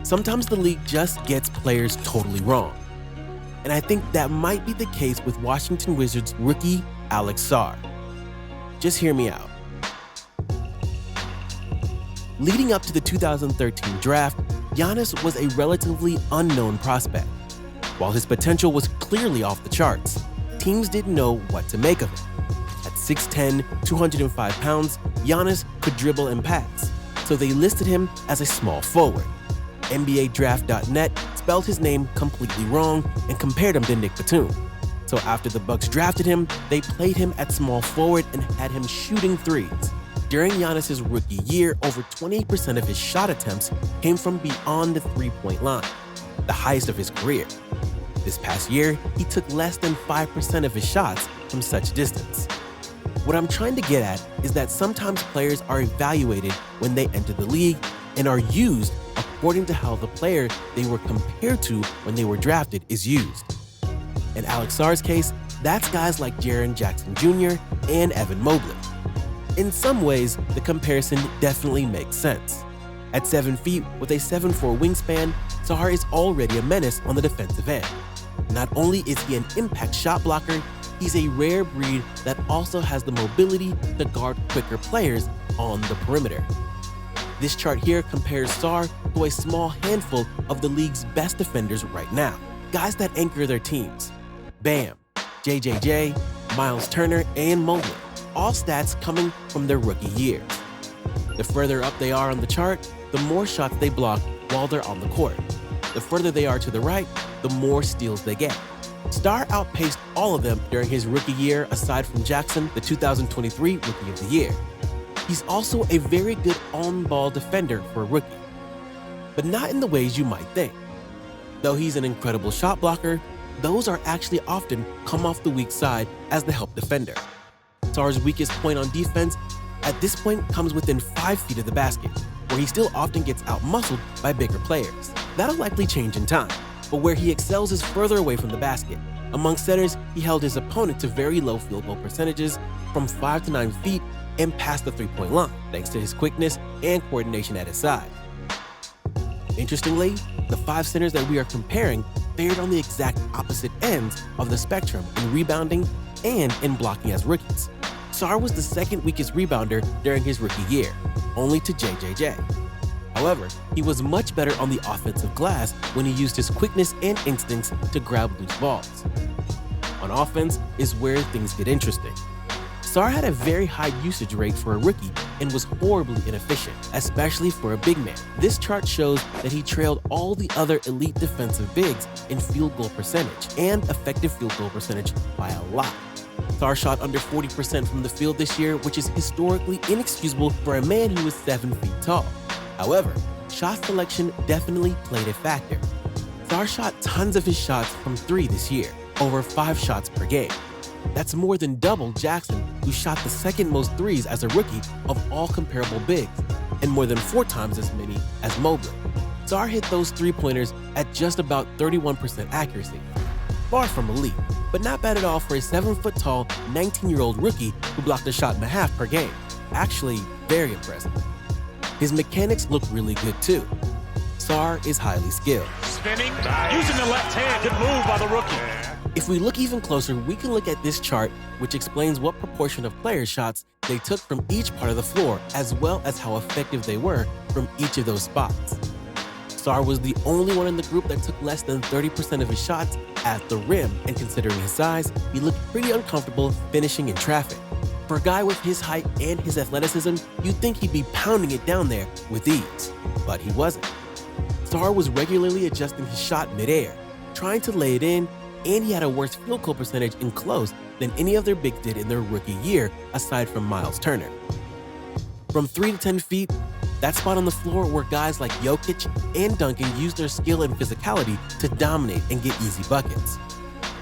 Sometimes the league just gets players totally wrong. And I think that might be the case with Washington Wizards rookie Alex Sarr. Just hear me out. Leading up to the 2013 draft, Giannis was a relatively unknown prospect. While his potential was clearly off the charts, teams didn't know what to make of it. At 6'10", 205 pounds, Giannis could dribble and pass, so they listed him as a small forward. NBADraft.net spelled his name completely wrong and compared him to Nick Batum. So after the Bucks drafted him, they played him at small forward and had him shooting threes. During Giannis' rookie year, over 28% of his shot attempts came from beyond the three-point line, the highest of his career. This past year, he took less than 5% of his shots from such distance. What I'm trying to get at is that sometimes players are evaluated when they enter the league and are used according to how the player they were compared to when they were drafted is used. In Alex Sarr's case, that's guys like Jaren Jackson Jr. and Evan Mobley. In some ways, the comparison definitely makes sense. At 7 feet with a 7'4" wingspan, Sarr is already a menace on the defensive end. Not only is he an impact shot blocker, he's a rare breed that also has the mobility to guard quicker players on the perimeter. This chart here compares Sarr to a small handful of the league's best defenders right now, guys that anchor their teams. Bam, JJJ, Miles Turner, and Mobley, all stats coming from their rookie years. The further up they are on the chart, the more shots they block while they're on the court. The further they are to the right, the more steals they get. Sarr outpaced all of them during his rookie year aside from Jackson, the 2023 Rookie of the Year. He's also a very good on-ball defender for a rookie, but not in the ways you might think. Though he's an incredible shot blocker, those are actually often come off the weak side as the help defender. Sarr's weakest point on defense at this point comes within 5 feet of the basket, where he still often gets out-muscled by bigger players. That'll likely change in time, but where he excels is further away from the basket. Among centers, he held his opponent to very low field goal percentages from 5 to 9 feet and past the three-point line, thanks to his quickness and coordination at his side. Interestingly, the 5 centers that we are comparing fared on the exact opposite ends of the spectrum in rebounding and in blocking as rookies. Sarr was the second weakest rebounder during his rookie year, only to JJJ. However, he was much better on the offensive glass when he used his quickness and instincts to grab loose balls. On offense is where things get interesting. Sarr had a very high usage rate for a rookie and was horribly inefficient, especially for a big man. This chart shows that he trailed all the other elite defensive bigs in field goal percentage and effective field goal percentage by a lot. Sarr shot under 40% from the field this year, which is historically inexcusable for a man who is 7 feet tall. However, shot selection definitely played a factor. Sarr shot tons of his shots from 3 this year, over 5 shots per game. That's more than double Jackson, who shot the second most threes as a rookie of all comparable bigs, and more than 4 times as many as Mobley. Sarr hit those three-pointers at just about 31% accuracy. Far from elite, but not bad at all for a 7-foot-tall, 19-year-old rookie who blocked a shot and a half per game. Actually, very impressive. His mechanics look really good too. Sarr is highly skilled. Spinning, using the left hand, good move by the rookie. If we look even closer, we can look at this chart, which explains what proportion of players' shots they took from each part of the floor, as well as how effective they were from each of those spots. Sarr was the only one in the group that took less than 30% of his shots at the rim, and considering his size, he looked pretty uncomfortable finishing in traffic. For a guy with his height and his athleticism, you'd think he'd be pounding it down there with ease, but he wasn't. Sarr was regularly adjusting his shot midair, trying to lay it in, and he had a worse field goal percentage in close than any other bigs did in their rookie year, aside from Miles Turner. From 3 to 10 feet, that spot on the floor where guys like Jokic and Duncan use their skill and physicality to dominate and get easy buckets.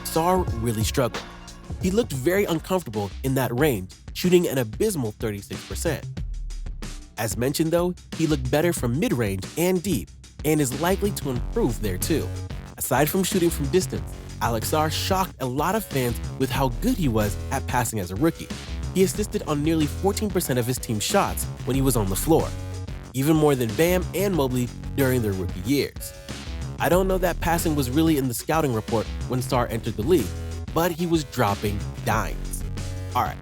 Sarr really struggled. He looked very uncomfortable in that range, shooting an abysmal 36%. As mentioned though, he looked better from mid-range and deep, and is likely to improve there too. Aside from shooting from distance, Alex Sarr shocked a lot of fans with how good he was at passing as a rookie. He assisted on nearly 14% of his team's shots when he was on the floor. even more than Bam and Mobley during their rookie years. I don't know that passing was really in the scouting report when Sarr entered the league, but he was dropping dimes. Alright,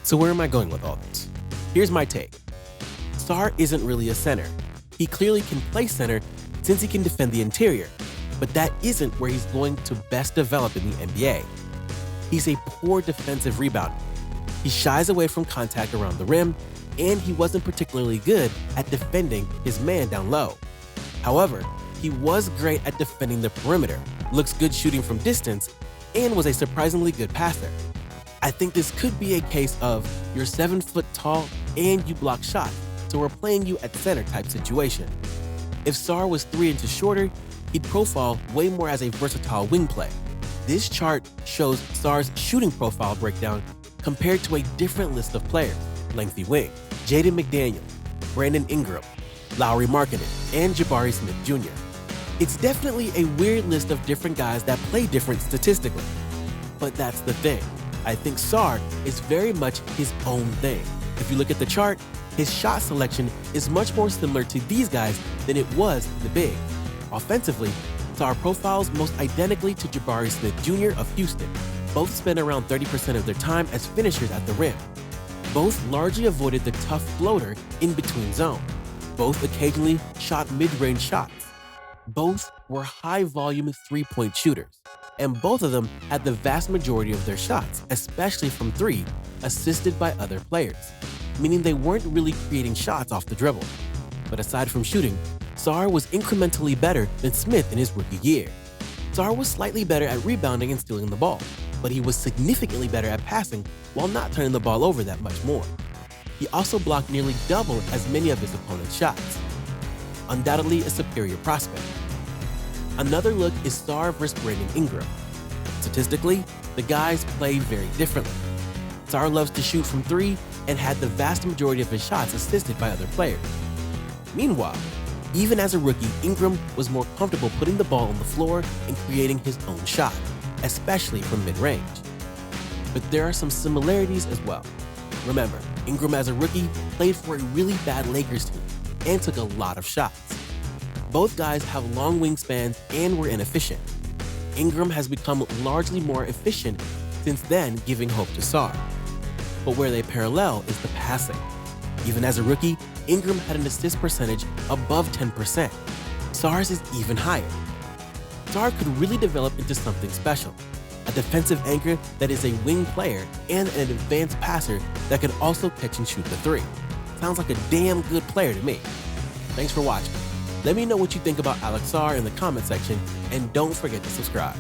so where am I going with all this? Here's my take. Sarr isn't really a center. He clearly can play center since he can defend the interior, but that isn't where he's going to best develop in the NBA. He's a poor defensive rebounder. He shies away from contact around the rim, and he wasn't particularly good at defending his man down low. However, he was great at defending the perimeter, looks good shooting from distance, and was a surprisingly good passer. I think this could be a case of you're 7 foot tall and you block shots, so we're playing you at center type situation. If Sarr was 3 inches shorter, he'd profile way more as a versatile wing play. This chart shows Sarr's shooting profile breakdown compared to a different list of players: lengthy wing, Jaden McDaniel, Brandon Ingram, Lauri Markkanen, and Jabari Smith Jr. It's definitely a weird list of different guys that play different statistically. But that's the thing. I think Sarr is very much his own thing. If you look at the chart, his shot selection is much more similar to these guys than it was the big. Offensively, Sarr profiles most identically to Jabari Smith Jr. of Houston. Both spend around 30% of their time as finishers at the rim. Both largely avoided the tough floater in between zone. Both occasionally shot mid-range shots. Both were high-volume three-point shooters. And both of them had the vast majority of their shots, especially from 3, assisted by other players, meaning they weren't really creating shots off the dribble. But aside from shooting, Sarr was incrementally better than Smith in his rookie year. Sarr was slightly better at rebounding and stealing the ball, but he was significantly better at passing while not turning the ball over that much more. He also blocked nearly double as many of his opponent's shots. Undoubtedly a superior prospect. Another look is Sarr versus Brandon Ingram. Statistically, the guys play very differently. Sarr loves to shoot from 3 and had the vast majority of his shots assisted by other players. Meanwhile, even as a rookie, Ingram was more comfortable putting the ball on the floor and creating his own shot, especially from mid-range. But there are some similarities as well. Remember, Ingram as a rookie played for a really bad Lakers team and took a lot of shots. Both guys have long wingspans and were inefficient. Ingram has become largely more efficient since then, giving hope to Sarr. But where they parallel is the passing. Even as a rookie, Ingram had an assist percentage above 10%. Sarr's is even higher. Sarr could really develop into something special, a defensive anchor that is a wing player and an advanced passer that can also catch and shoot the 3. Sounds like a damn good player to me. Thanks for watching. Let me know what you think about Alex Sarr in the comment section, and don't forget to subscribe.